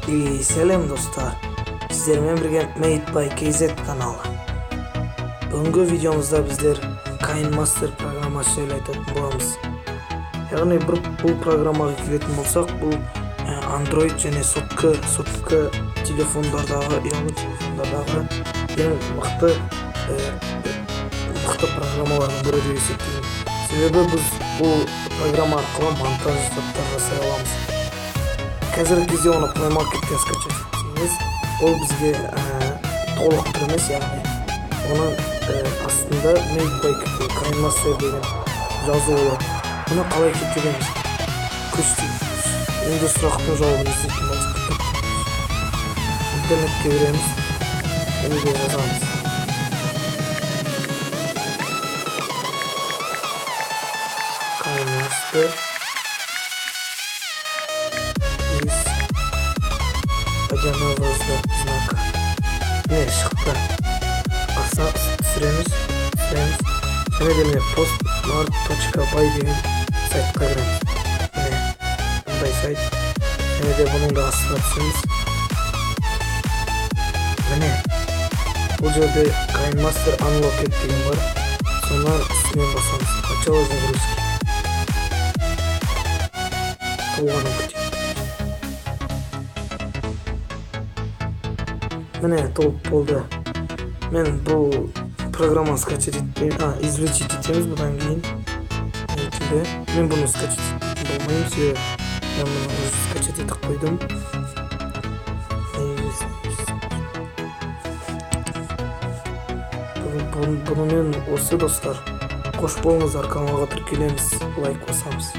Selam dostlar. Sizlerмен birge Made by KZ kanalı. Бүгінгі videomuzda bizler KineMaster programmasıyla айтатын боламыз. Яғни бұл программаға келетін болсақ, бұл Android және сотка телефондардағы, ұялы телефондардағы ең мықты программалардың бірі деп есептеймін. Себебі біз бұл программа арқылы монтаж заттар жасай аламыз. Қазіргі кезде оны Play Market'тен скачать етсеңіз, ол бізге толық тұр емес, яғни оның астында Made by KineMaster деген жазу болады. Бұны қалай кетіреміз? Енді сұрақтың жауабын іздейтін болсақ, интернетке береміз, енді жазамыз. KineMaster из подземного знака. Не, шықты. Аса түсіреміз. Және де postmart.by деген сайтқа кіреміз. Міне, бұндай сайт. Және де бұның да астына түсеміз. Міне, бұл жерде KineMaster Unlocked деген бар. Сонан үстінен басамыз. Начало загрузки. Толғанын күтейік. Міне, толып болды. Мен бұл программаны скачать етпеймін, извлечить етеміз бұдан кейін. Мен бұны скачать етпеймін болмайым, себебі мен бұны уже скачать етіп қойдым. Бұнымен осы достар. Қош болыңыздар, каналға тіркелеміз, лайк басамыз.